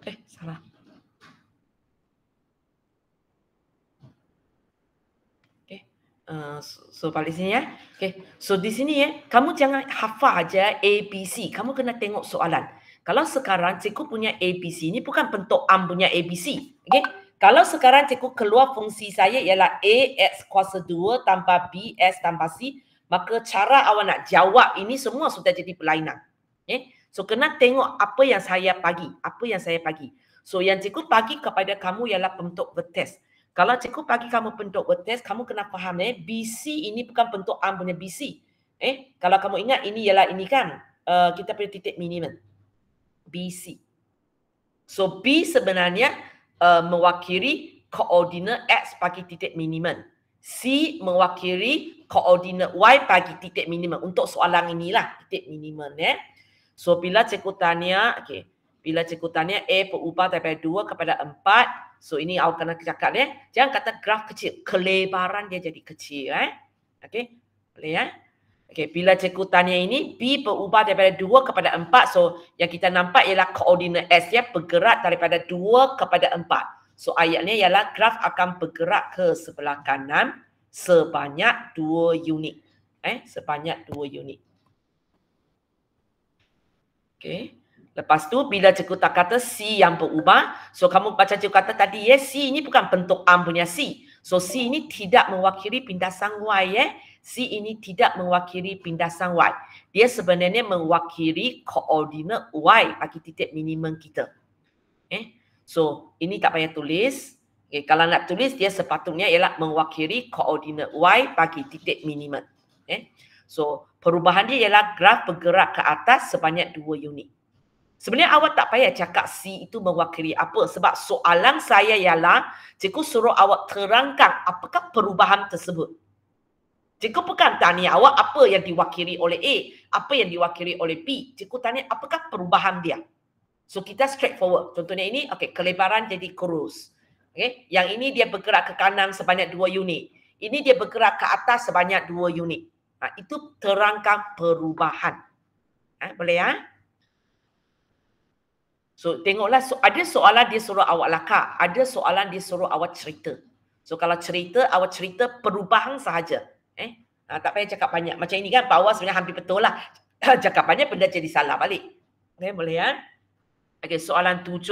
Salah. So balik sini ya. So di sini ya, kamu jangan hafal aja ABC. Kamu kena tengok soalan. Kalau sekarang cikgu punya ABC ni bukan bentuk am punya ABC. Kalau sekarang cikgu keluar fungsi saya ialah A X kuasa 2 tambah B S tambah C, maka cara awak nak jawab ini semua sudah jadi perlainan. So kena tengok apa yang saya bagi. So yang cikgu bagi kepada kamu ialah bentuk vertex. Kalau cikgu bagi kamu bentuk vertex, kamu kena faham BC ini bukan bentuk am punya BC. Kalau kamu ingat ini ialah ini kan kita punya titik minimum. BC. So B sebenarnya mewakili koordinat X bagi titik minimum. C mewakili koordinat Y bagi titik minimum. Untuk soalan inilah titik minimum. So bila cikgu tanya, bila cikgu tanya A berubah daripada 2 kepada 4, so ini awak kena cakap jangan kata graf kecil, kelebaran dia jadi kecil. Boleh bila cikgu tanya ini B berubah daripada 2 kepada 4, so yang kita nampak ialah koordinat S bergerak daripada 2 kepada 4. So ayatnya ialah graf akan bergerak ke sebelah kanan sebanyak 2 unit. Sebanyak 2 unit. Lepas tu bila cikgu tak kata C yang berubah, so kamu baca cikgu kata tadi C ini bukan bentuk am punya C. So C ini tidak mewakili pindasan Y. C ini tidak mewakili pindasan Y. Dia sebenarnya mewakili koordinat Y bagi titik minimum kita. So ini tak payah tulis. Kalau nak tulis dia sepatutnya ialah mewakili koordinat Y bagi titik minimum. So perubahan dia ialah graf bergerak ke atas sebanyak 2 unit. Sebenarnya awak tak payah cakap C itu mewakili apa. Sebab soalan saya ialah cikgu suruh awak terangkan apakah perubahan tersebut. Cikgu bukan tanya awak apa yang diwakili oleh A, apa yang diwakili oleh B. Cikgu tanya apakah perubahan dia. So kita straightforward. Contohnya ini, kelebaran jadi kurus. Yang ini dia bergerak ke kanan sebanyak 2 unit. Ini dia bergerak ke atas sebanyak 2 unit. Itu terangkan perubahan. Boleh ya? So tengoklah, ada soalan dia suruh awak lakar, ada soalan dia suruh awak cerita. So kalau cerita, awak cerita perubahan sahaja. Tak payah cakap banyak. Macam ini kan bawah sebenarnya hampir betul lah. Cakap banyak benda jadi salah balik. Boleh ya? Soalan 7.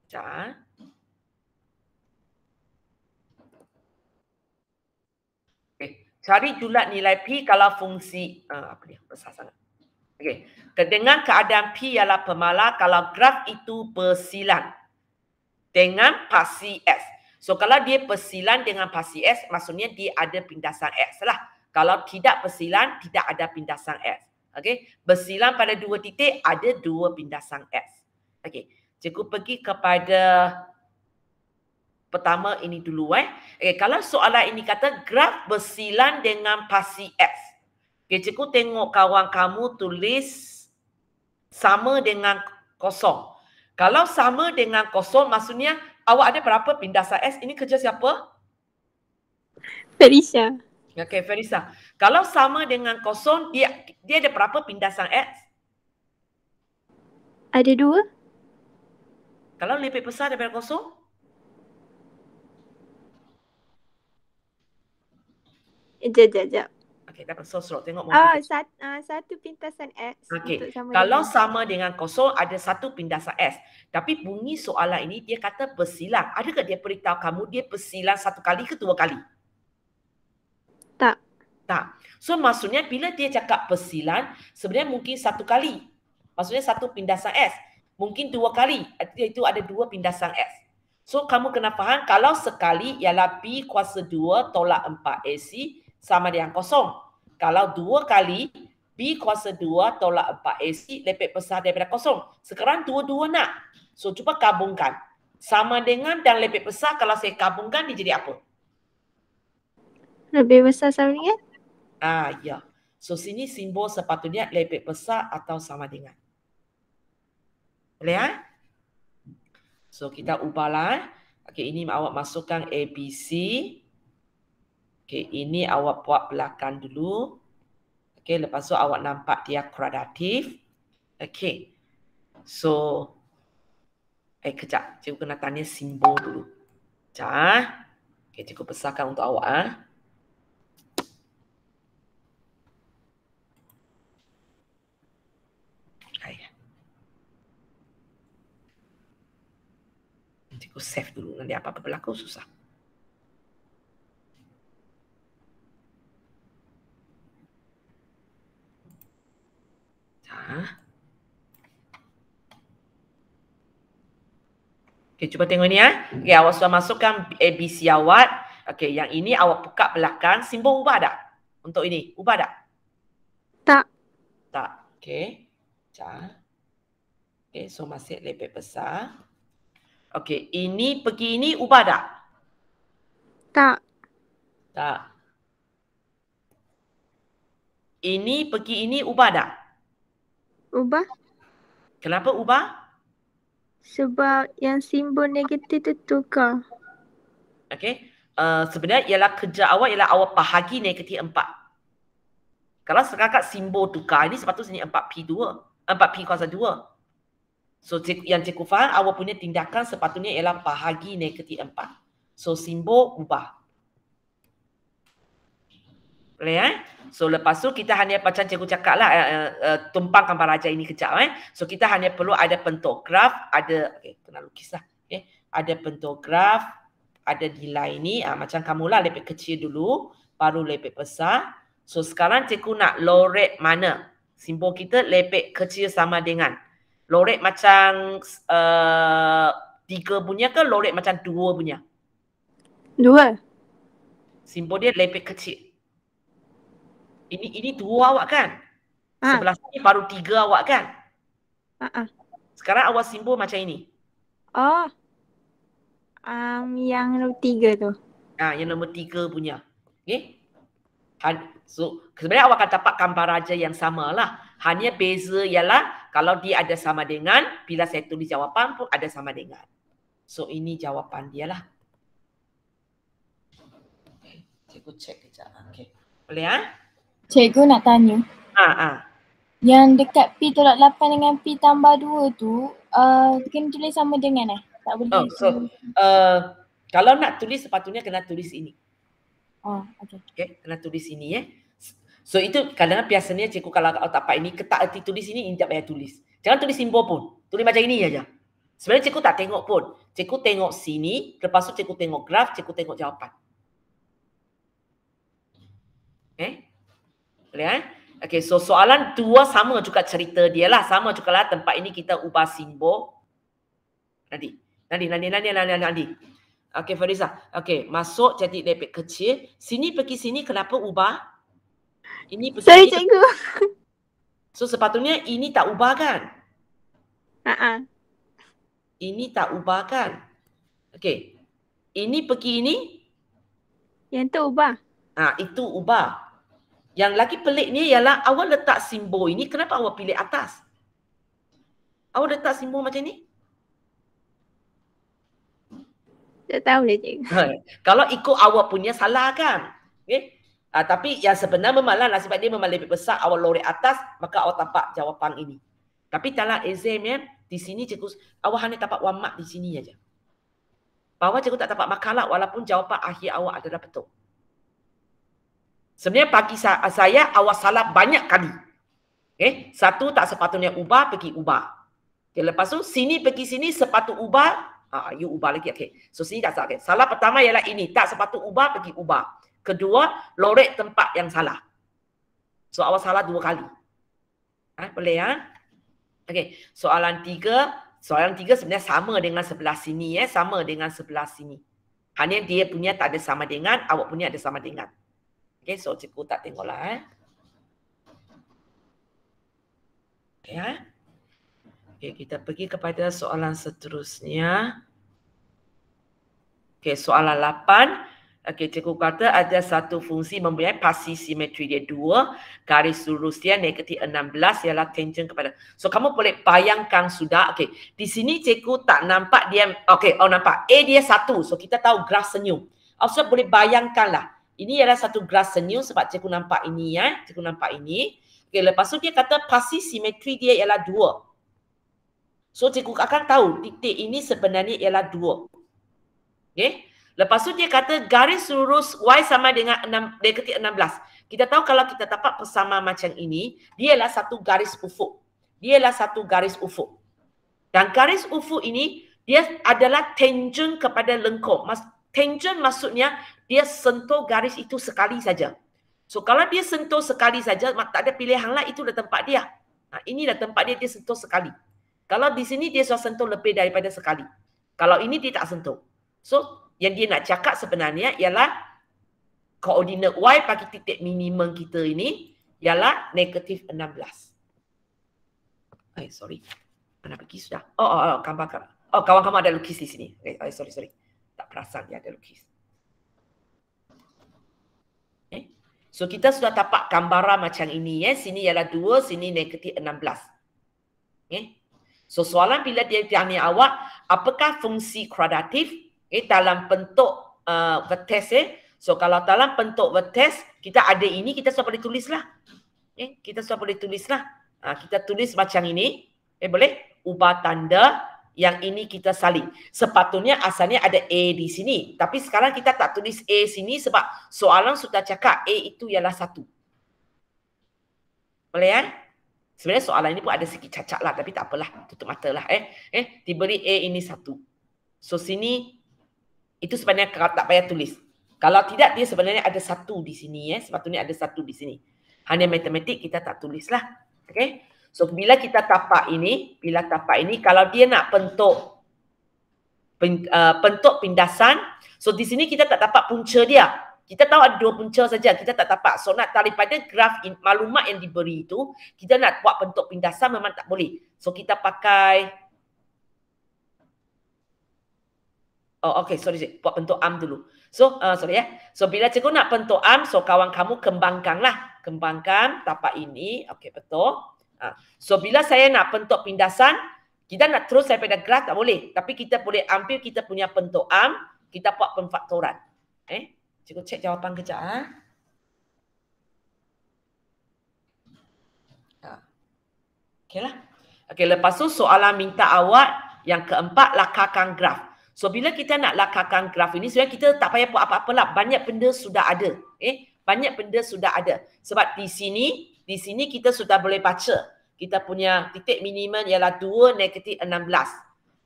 Sekejap. Cari julat nilai P kalau fungsi apa dia? Besar sangat. Dengan keadaan P ialah pemalar kalau graf itu bersilang dengan pasti S. So kalau dia bersilang dengan pasti S, maksudnya dia ada pindasan X lah. Kalau tidak bersilang, tidak ada pindasan X. Bersilang pada 2 titik, ada 2 pindasan X. Cikgu pergi kepada pertama ini dulu. Kalau soalan ini kata graf bersilang dengan pasti X. Cikgu tengok kawan kamu tulis sama dengan kosong. Kalau sama dengan kosong, maksudnya awak ada berapa pindasan S? Ini kerja siapa? Ferisha. Ferisha. Kalau sama dengan kosong, dia ada berapa pindasan X? Ada 2. Kalau lebih besar daripada kosong? Sekejap. Dapat sosok. Tengok satu pintasan X. Kalau sama dengan kosong, ada 1 pindasan S. Tapi bunyi soalan ini, dia kata bersilang. Adakah dia beritahu kamu dia bersilang 1 kali ke 2 kali? Tak. So maksudnya bila dia cakap bersilang, sebenarnya mungkin 1 kali. Maksudnya 1 pindasan S. Mungkin 2 kali. Itu ada 2 pindasan S. So kamu kena faham kalau sekali ialah B kuasa 2 tolak 4 AC sama dengan kosong. Kalau 2 kali B kuasa 2 tolak 4 AC lebih besar daripada kosong. Sekarang dua-dua nak. So cuba gabungkan. Sama dengan dan lebih besar, kalau saya gabungkan dia jadi apa? Lebih besar sama dengan? Ya. So sini simbol sepatutnya lebih besar atau sama dengan. Boleh ya? So kita ubahlah. Ini awak masukkan ABC. Ini awak buat belakang dulu. Lepas tu awak nampak dia kuadratif. So Kejap. Cikgu kena tanya simbol dulu. Kejap. Okay, cikgu besarkan untuk awak. Cikgu save dulu. Nanti apa-apa berlaku susah. Okay, cuba tengok ni ya. Okay, awak sudah masukkan ABC awak. Okay, yang ini awak buka belakang. Simbol ubah tak? Untuk ini, ubah tak? Tak. Tak. Okay. Sekejap. Okay, so masih lebih besar. Okay, ini pergi ini ubah tak? Tak. Tak. Ini pergi ini ubah tak? Ubah. Kenapa ubah? Sebab yang simbol negatif tu tukar. Okay. Sebenarnya ialah kerja awak ialah awak bahagi negatif 4. Kalau setakat simbol tukar ini sepatutnya 4P2. 4P kuasa 2. So yang cikgu faham awak punya tindakan sepatutnya ialah bahagi negatif 4. So simbol ubah. Boleh So lepas tu kita hanya macam cikgu cakap lah tumpang gambar raja ini kejap So kita hanya perlu ada pentograf, ada kena lukis lah. Ada pentograf, ada nilai ni macam kamulah lebih kecil dulu, baru lebih besar. So sekarang cikgu nak lorek mana? Simbol kita lebih kecil sama dengan lorek macam 3 punya ke lorek macam 2 punya? 2. Simbol dia lebih kecil. Ini 2 awak kan? Sebelah sini baru 3 awak kan? Sekarang awak simbol macam ini. Oh. Yang nombor 3 tu. Yang nombor 3 punya. Okay? So sebenarnya awak akan dapat gambar raja yang sama lah. Hanya beza ialah kalau dia ada sama dengan, bila saya tulis jawapan pun ada sama dengan. So ini jawapan dia lah. Okay. Cikgu cek kejap. Okay. Boleh Cikgu nak tanya. Yang dekat P tolak 8 dengan P tambah 2 tu, kena tulis sama dengan tak boleh. Kalau nak tulis sepatutnya kena tulis ini. Okay, kena tulis ini So itu kadang-kadang biasanya cikgu kalau dapat ini, ketak erti tulis ini tak payah tulis. Jangan tulis simbol pun. Tulis macam ini aja. Sebenarnya cikgu tak tengok pun. Cikgu tengok sini, lepas tu cikgu tengok graf, cikgu tengok jawapan. Okay? Boleh Okay, so soalan 2 sama juga cerita dia lah. Sama juga lah tempat ini kita ubah simbol. Nanti. Okay, Fariza. Okay, masuk jadi lebih kecil. Sini pergi sini, kenapa ubah? Ini pergi Sorry, sini. cikgu. So, sepatutnya ini tak ubah kan? Ini tak ubah kan? Okay. Ini pergi ini? Yang tu ubah. Itu ubah. Yang lagi peliknya ialah awak letak simbol ini, kenapa awak pilih atas? Awak letak simbol macam ni? Tak tahu lah cikgu. Kalau ikut awak punya salah kan? Okay? Tapi yang sebenarnya memang lah, sebab dia memang lebih besar, awak lorek atas, maka awak dapat jawapan ini. Tapi dalam exam di sini cikgu, awak hanya dapat 1 mark di sini aja. Bawah cikgu tak dapat makalah walaupun jawapan akhir awak adalah betul. Sebenarnya bagi saya awak salah banyak kali. Okay? 1 tak sepatutnya ubah, pergi ubah. Okay, lepas tu sini pergi sini sepatut ubah, you ubah lagi. Okay. So sini tak salah. Okay. Salah pertama ialah ini, tak sepatut ubah, pergi ubah. Kedua, lorek tempat yang salah. So awak salah 2 kali. Boleh Okay. Soalan 3 sebenarnya sama dengan sebelah sini sama dengan sebelah sini. Hanya dia punya tak ada sama dengan, awak punya ada sama dengan. Okay, so cikgu tak tengoklah Okay, kita pergi kepada soalan seterusnya. Okay, soalan 8. Okay, cikgu kata ada satu fungsi mempunyai pasi simetri dia 2, garis lurus dia negatif 16 ialah tangent kepada. So kamu boleh bayangkan sudah. Okay, di sini cikgu tak nampak dia. Okay, nampak. A dia 1. So kita tahu graf senyum. Also boleh bayangkan lah. Ini adalah satu graf senyum sebab cikgu nampak ini Cikgu nampak ini. Okay, lepas tu dia kata pasi simetri dia ialah 2. So cikgu akan tahu titik ini sebenarnya ialah 2. Okay. Lepas tu dia kata garis lurus Y sama dengan negatif 16. Kita tahu kalau kita dapat persamaan macam ini, dia ialah satu garis ufuk. Dia ialah satu garis ufuk. Dan garis ufuk ini, dia adalah tangent kepada lengkung. Tangent maksudnya dia sentuh garis itu sekali saja. So kalau dia sentuh sekali saja, tak ada pilihan lah, itulah tempat dia. Inilah tempat dia, dia sentuh sekali. Kalau di sini dia sudah sentuh lebih daripada sekali. Kalau ini dia tak sentuh. So yang dia nak cakap sebenarnya ialah koordinat Y bagi titik minimum kita ini ialah negatif 16. Sorry. Mana pergi sudah? Kawan-kawan ada lukis di sini. Sorry. Tak perasan dia ada lukis. So kita sudah dapat gambaran macam ini. Sini ialah 2, sini negatif 16. So soalan bila dia tanya awak, apakah fungsi kuadratif dalam bentuk vertex? So kalau dalam bentuk vertex, kita ada ini, kita sudah boleh tulislah. Kita sudah boleh tulislah. Kita tulis macam ini. Boleh? Ubah tanda. Yang ini kita salin. Sepatutnya asalnya ada A di sini. Tapi sekarang kita tak tulis A sini sebab soalan sudah cakap A itu ialah 1. Boleh Sebenarnya soalan ini pun ada sikit cacat lah. Tapi tak apalah. Tutup mata lah. Diberi A ini 1. So sini, itu sebenarnya tak payah tulis. Kalau tidak, dia sebenarnya ada 1 di sini. Sepatutnya ada 1 di sini. Hanya matematik kita tak tulis lah. Okay? So bila kita tapak ini, kalau dia nak bentuk pindasan, so di sini kita tak dapat punca dia. Kita tahu ada 2 punca saja, kita tak dapat. So nak daripada graf maklumat yang diberi itu, kita nak buat bentuk pindasan memang tak boleh. So kita pakai sorry. Buat bentuk arm dulu. So So bila cikgu nak bentuk arm, so kawan kamu kembangkanlah. Kembangkan tapak ini. Okey, betul. So bila saya nak bentuk pindasan, kita nak terus daripada graf tak boleh. Tapi kita boleh ambil kita punya bentuk arm, kita buat pemfaktoran. Cikgu cek jawapan kejap. Okeylah. Okey, lepas tu soalan minta awak yang keempat, lakarkan graf. So bila kita nak lakarkan graf ini, sebenarnya kita tak payah buat apa-apa lah. Banyak benda sudah ada. Banyak benda sudah ada. Sebab di sini kita sudah boleh baca. Kita punya titik minimum ialah 2 negatif 16.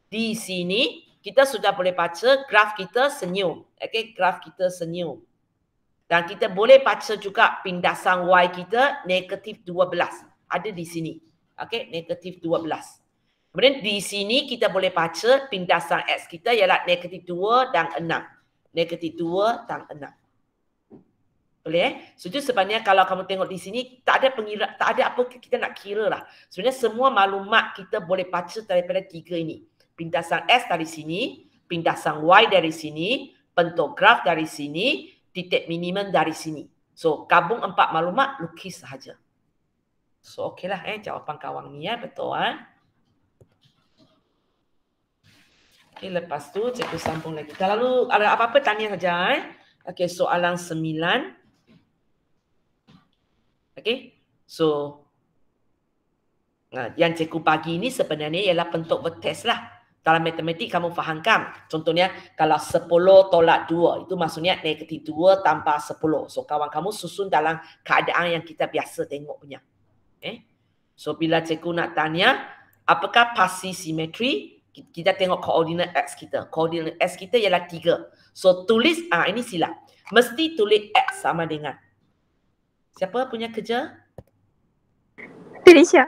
Di sini kita sudah boleh baca graf kita senyum. Graf kita senyum. Dan kita boleh baca juga pindasan Y kita negatif 12. Ada di sini. Negatif 12. Kemudian di sini kita boleh baca pindasan X kita ialah negatif 2 dan 6. Negatif 2 dan 6. Boleh So itu sebenarnya kalau kamu tengok di sini tak ada pengira, tak ada apa kita nak kira lah. Sebenarnya semua maklumat kita boleh baca daripada 3 ini. Pindasan S dari sini, pindasan Y dari sini, bentuk graf dari sini, titik minimum dari sini. So gabung 4 maklumat, lukis sahaja. So okeylah jawapan kawan ni betul Okey, lepas tu cikgu sambung lagi. Kalau ada apa-apa tanya saja Okey, soalan 9. Okay, so yang cikgu bagi ini sebenarnya ialah bentuk vertex lah. Dalam matematik kamu fahamkan. Contohnya kalau 10 tolak 2, itu maksudnya negatif 2 tambah 10. So kawan kamu susun dalam keadaan yang kita biasa tengok punya. So bila cikgu nak tanya, apakah pasti simetri? Kita tengok koordinat X kita. Koordinat X kita ialah 3. So tulis, ini silap. Mesti tulis X sama dengan. Siapa punya kerja? Felicia.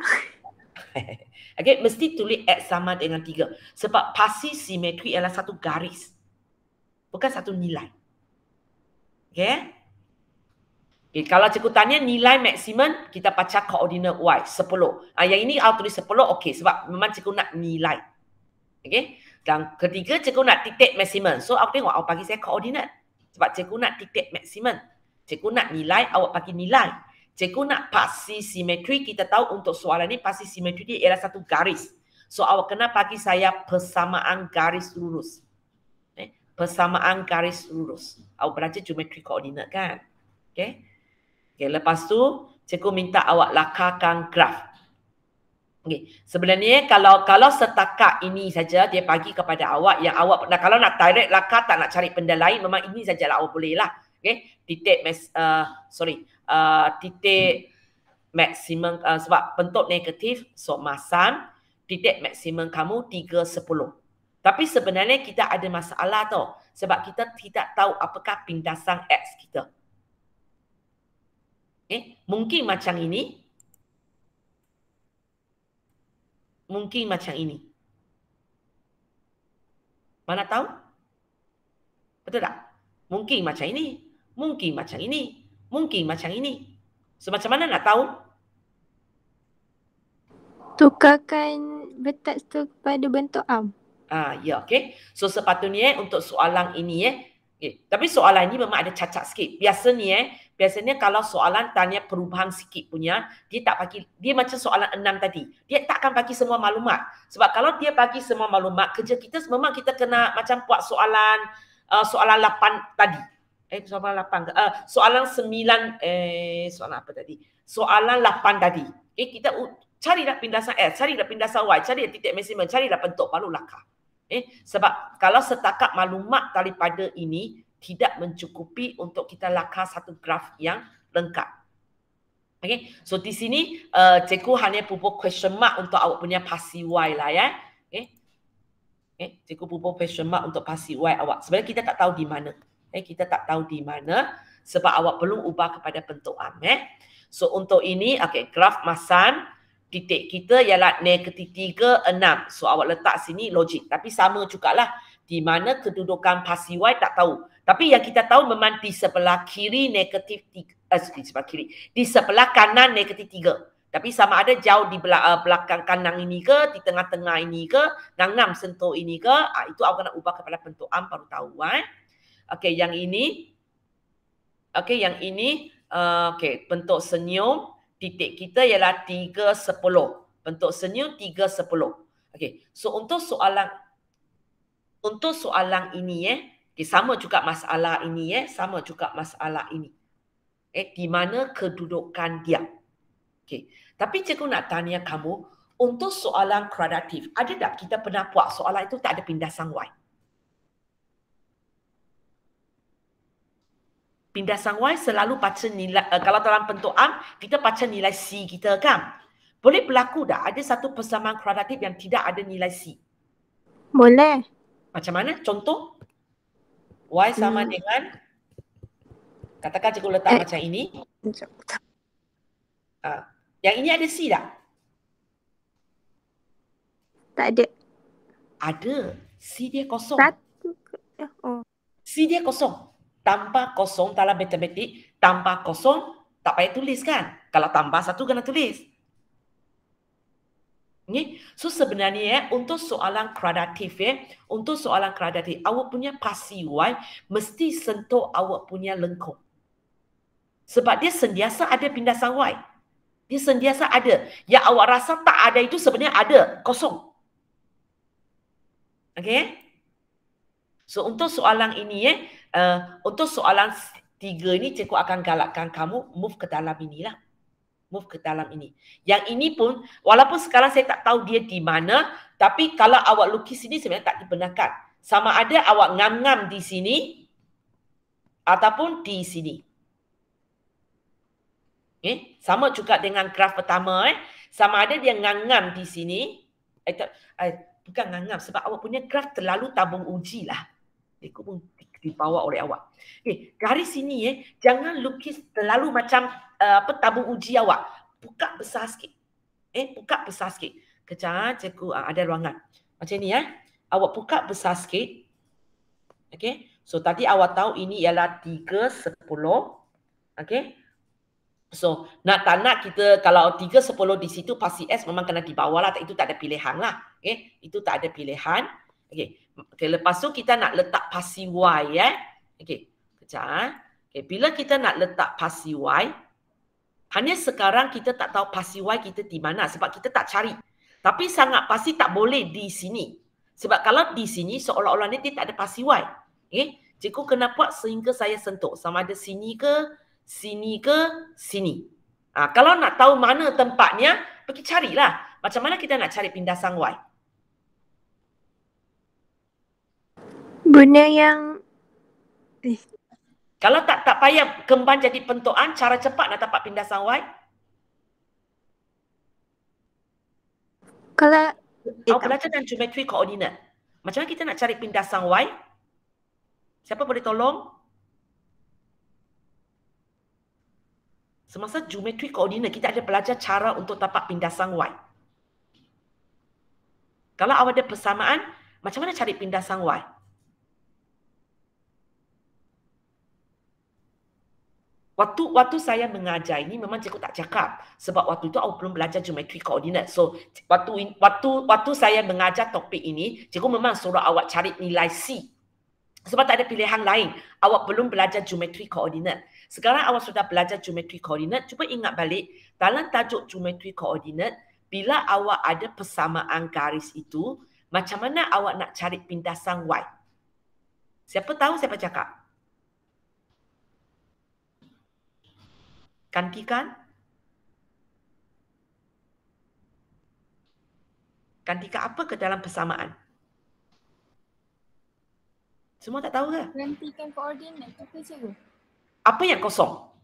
Okay, mesti tulis X sama dengan 3. Sebab pasti simetri ialah satu garis. Bukan satu nilai. Okay? Kalau cikgu tanya nilai maksimum, kita baca koordinat Y, 10. Yang ini awak tulis 10, okey. Sebab memang cikgu nak nilai. Okay? Dan ketiga, cikgu nak titik maksimum. So, awak tengok, awak bagi saya koordinat. Sebab cikgu nak titik maksimum. Cikgu nak nilai, awak bagi nilai. Cikgu nak pasti simetri, kita tahu untuk soalan ni pasti simetri dia ialah satu garis. So awak kena bagi saya persamaan garis lurus. Persamaan garis lurus. Awak belajar geometri koordinat kan? Okay. Okay, lepas tu cikgu minta awak lakarkan graf. Okay. Sebenarnya kalau setakat ini saja dia bagi kepada awak yang awak kalau nak direct lakar tak nak cari benda lain memang ini sajalah awak boleh lah. Okay. Titik maksimum sebab bentuk negatif so masam titik maksimum kamu 310. Tapi sebenarnya kita ada masalah tau sebab kita tidak tahu apakah pindasan X kita. Mungkin macam ini. Mungkin macam ini. Mana tahu? Betul tak? Mungkin macam ini. Mungkin macam ini. Mungkin macam ini. So macam mana nak tahu? Tukarkan betas tu pada bentuk am. Ya, okey. So sepatutnya untuk soalan ini tapi soalan ini memang ada cacat sikit. Biasanya kalau soalan tanya perubahan sikit punya, dia tak bagi, dia macam soalan 6 tadi. Dia takkan bagi semua maklumat. Sebab kalau dia bagi semua maklumat, kerja kita memang kita kena macam buat soalan 8 tadi. Soalan 8 ke? Soalan 9 soalan apa tadi? Soalan 8 tadi. Kita carilah pindasan X, carilah pindasan Y, carilah titik maksimum, carilah bentuk baru lakar. Sebab kalau setakat maklumat daripada ini tidak mencukupi untuk kita lakar satu graf yang lengkap. Okay. So di sini cikgu hanya pupuk question mark untuk awak punya pasi Y lah ya. Cikgu pupuk question mark untuk pasi Y awak. Sebenarnya kita tak tahu di mana. Kita tak tahu di mana sebab awak perlu ubah kepada bentuk am. So untuk ini graf masam titik kita ialah negatif 3, 6. So awak letak sini logik. Tapi sama jugalah. Di mana kedudukan pasi Y tak tahu. Tapi yang kita tahu memang di sebelah kiri negatif 3. Di sebelah kiri. Di sebelah kanan negatif 3. Tapi sama ada jauh di belakang kanan ini ke, di tengah-tengah ini ke, ngam sentuh ini ke. Itu awak kena ubah kepada bentuk am baru tahu. Yang ini. Yang ini. Bentuk senyum. Titik kita ialah 310. Bentuk senyum 310. So untuk soalan ini sama juga masalah ini sama juga masalah ini. Di mana kedudukan dia. Tapi cikgu nak tanya kamu, untuk soalan kuadratif, ada tak kita pernah buat soalan itu tak ada pindasan Y? Pindasan Y selalu baca nilai, kalau dalam bentuk am, kita baca nilai C kita kan. Boleh berlaku tak ada satu persamaan kuadratif yang tidak ada nilai C? Boleh. Macam mana? Contoh? Y sama dengan, katakan cikgu letak macam ini. Yang ini ada C tak? Tak ada. Ada. C dia kosong. C dia kosong. Tanpa kosong dalam matematik, tanpa kosong tak payah tulis kan? Kalau tambah satu kena tulis. So sebenarnya untuk soalan kuadratif awak punya pasi Y mesti sentuh awak punya lengkung. Sebab dia sentiasa ada pindasan Y. Dia sentiasa ada. Yang awak rasa tak ada itu sebenarnya ada, kosong. So untuk soalan ini untuk soalan 3 ini cikgu akan galakkan kamu move ke dalam inilah. Move ke dalam ini. Yang ini pun walaupun sekarang saya tak tahu dia di mana, tapi kalau awak lukis ini sebenarnya tak dibenarkan. Sama ada awak ngam-ngam di sini ataupun di sini. Sama juga dengan graf pertama sama ada dia ngam-ngam di sini. Bukan ngam-ngam sebab awak punya graf terlalu tabung uji lah. Cikgu pun dibawa oleh awak. Garis sini jangan lukis terlalu macam tabung uji awak. Buka besar sikit. Buka besar sikit. Kejap cikgu ada ruangan. Macam ni Awak buka besar sikit. So tadi awak tahu ini ialah 310. So nak tak nak kita kalau 310 di situ pasti S memang kena di bawah lah. Itu tak ada pilihan lah. Itu tak ada pilihan. Lepas tu kita nak letak pasi Y kejap. Bila kita nak letak pasi Y, hanya sekarang kita tak tahu pasi Y kita di mana sebab kita tak cari. Tapi sangat pasti tak boleh di sini. Sebab kalau di sini seolah-olah ni dia tak ada pasi Y. Cikgu kena buat sehingga saya sentuh sama ada sini ke, sini ke, sini. Kalau nak tahu mana tempatnya, pergi carilah. Macam mana kita nak cari pindasan Y? Guna yang Kalau tak payah kembang jadi bentukan, cara cepat nak dapat pindasan Y? kalau Awak belajar dalam geometri koordinat. Macam mana kita nak cari pindasan Y? Siapa boleh tolong? Semasa geometri koordinat, kita ada belajar cara untuk dapat pindasan Y. Kalau awak ada persamaan, macam mana cari pindasan Y? Waktu saya mengajar ini memang cikgu tak cakap sebab waktu itu awak belum belajar geometri koordinat. So waktu saya mengajar topik ini, cikgu memang suruh awak cari nilai C. Sebab tak ada pilihan lain. Awak belum belajar geometri koordinat. Sekarang awak sudah belajar geometri koordinat, cuba ingat balik dalam tajuk geometri koordinat, bila awak ada persamaan garis itu, macam mana awak nak cari pindasan Y? Siapa tahu siapa cakap? Gantikan. Gantikan apa ke dalam persamaan? Semua tak tahu ke? Gantikan koordinat tu ke cikgu? Apa yang kosong?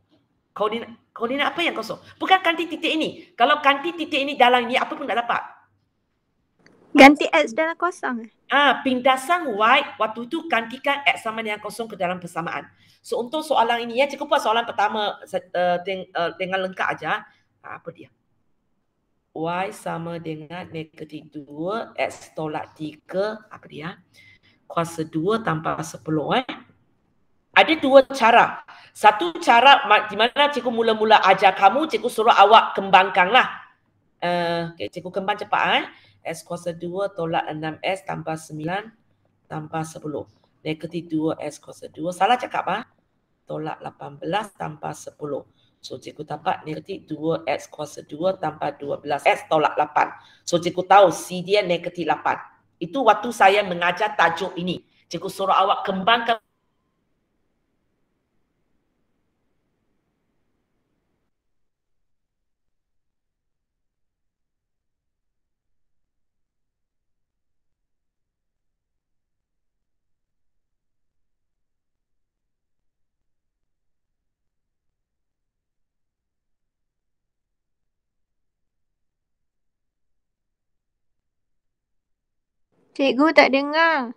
Koordinat apa yang kosong? Bukan ganti titik ini. Kalau ganti titik ini dalam ini, apa pun tak dapat. ganti X dalam kosong. Pindasan Y, waktu itu gantikan X sama dengan kosong ke dalam persamaan. So untuk soalan ini, ya cikgu buat soalan pertama dengan lengkap aja. Apa dia? Y sama dengan negatif 2, X tolak 3, apa dia? Kuasa 2 tanpa 10. Ada dua cara. Satu cara di mana cikgu mula-mula ajar kamu, cikgu suruh awak kembangkanlah. Cikgu kembang cepat. S kuasa 2 tolak 6S tambah 9 tambah 10. Negatif 2S kuasa 2. Salah cakap tolak 18 tambah 10. So cikgu dapat negatif 2x kuasa 2 tambah 12x tolak 8. So cikgu tahu C dia negatif 8. Itu waktu saya mengajar tajuk ini. Cikgu suruh awak kembangkan. Cikgu tak dengar.